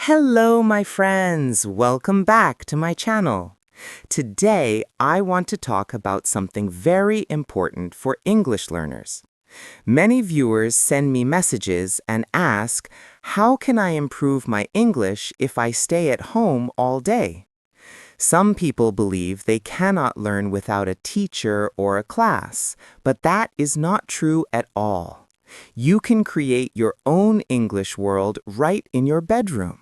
Hello, my friends. Welcome back to my channel. Today, I want to talk about something very important for English learners. Many viewers send me messages and ask, how can I improve my English if I stay at home all day? Some people believe they cannot learn without a teacher or a class, but that is not true at all. You can create your own English world right in your bedroom.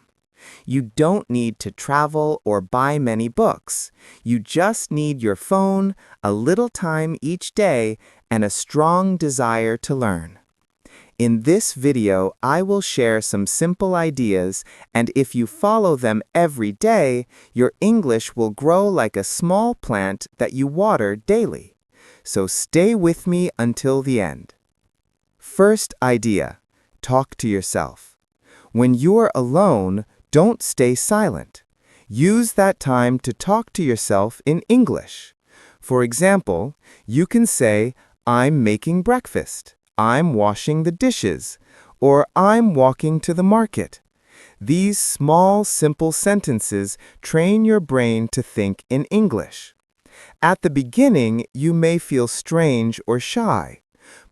You don't need to travel or buy many books. You just need your phone, a little time each day, and a strong desire to learn. In this video, I will share some simple ideas, and if you follow them every day, your English will grow like a small plant that you water daily. So stay with me until the end. First idea, talk to yourself. When you're alone, don't stay silent. Use that time to talk to yourself in English. For example, you can say, I'm making breakfast, I'm washing the dishes, or I'm walking to the market. These small, simple sentences train your brain to think in English. At the beginning, you may feel strange or shy,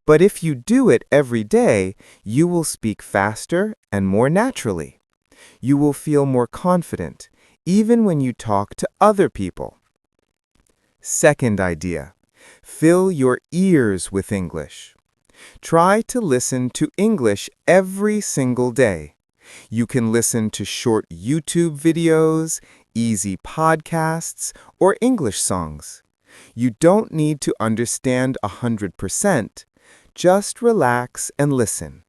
but if you do it every day, you will speak faster and more naturally. You will feel more confident, even when you talk to other people. Second idea, fill your ears with English. Try to listen to English every single day. You can listen to short YouTube videos, easy podcasts, or English songs. You don't need to understand 100%. Just relax and listen.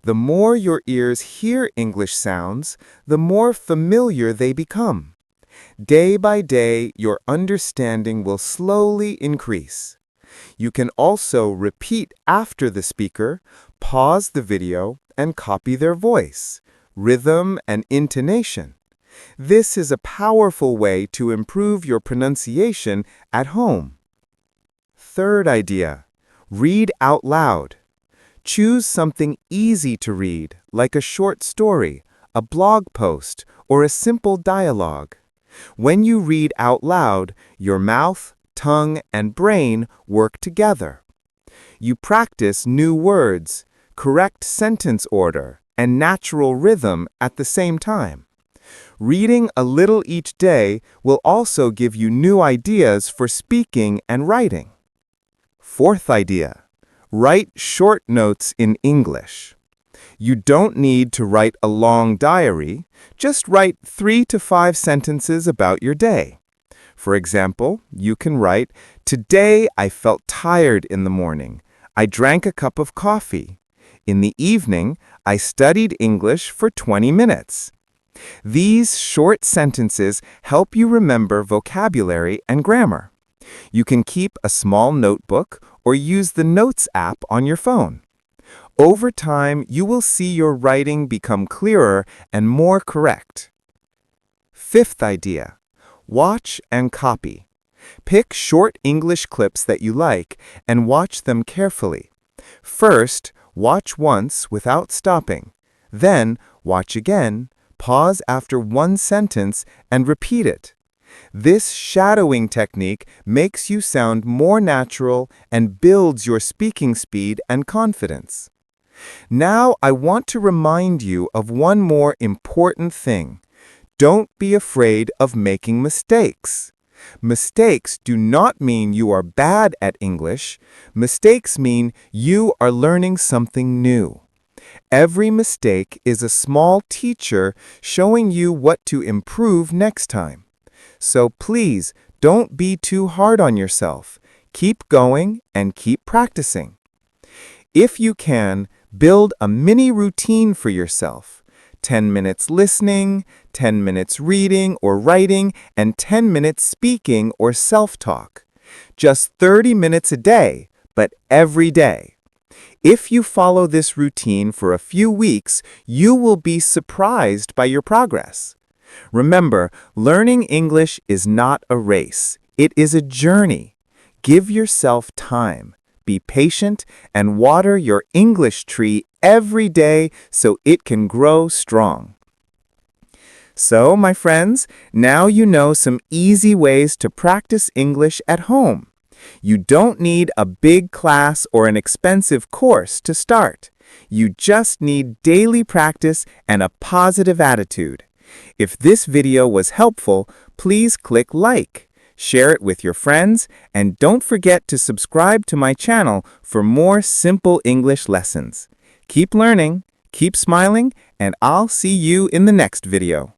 The more your ears hear English sounds, the more familiar they become. Day by day, your understanding will slowly increase. You can also repeat after the speaker, pause the video, and copy their voice, rhythm, and intonation. This is a powerful way to improve your pronunciation at home. Third idea, read out loud. Choose something easy to read, like a short story, a blog post, or a simple dialogue. When you read out loud, your mouth, tongue, and brain work together. You practice new words, correct sentence order, and natural rhythm at the same time. Reading a little each day will also give you new ideas for speaking and writing. Fourth idea. Write short notes in English. You don't need to write a long diary, just write 3 to 5 sentences about your day. For example, you can write, Today I felt tired in the morning. I drank a cup of coffee. In the evening, I studied English for 20 minutes. These short sentences help you remember vocabulary and grammar. You can keep a small notebook or use the Notes app on your phone. Over time, you will see your writing become clearer and more correct. Fifth idea, watch and copy. Pick short English clips that you like and watch them carefully. First, watch once without stopping. Then, watch again, pause after one sentence, and repeat it. This shadowing technique makes you sound more natural and builds your speaking speed and confidence. Now I want to remind you of one more important thing. Don't be afraid of making mistakes. Mistakes do not mean you are bad at English. Mistakes mean you are learning something new. Every mistake is a small teacher showing you what to improve next time. So please, don't be too hard on yourself. Keep going and keep practicing. If you can, build a mini routine for yourself. 10 minutes listening, 10 minutes reading or writing, and 10 minutes speaking or self-talk. Just 30 minutes a day, but every day. If you follow this routine for a few weeks, you will be surprised by your progress. Remember, learning English is not a race. It is a journey. Give yourself time. Be patient and water your English tree every day so it can grow strong. So, my friends, now you know some easy ways to practice English at home. You don't need a big class or an expensive course to start. You just need daily practice and a positive attitude. If this video was helpful, please click like, share it with your friends, and don't forget to subscribe to my channel for more simple English lessons. Keep learning, keep smiling, and I'll see you in the next video.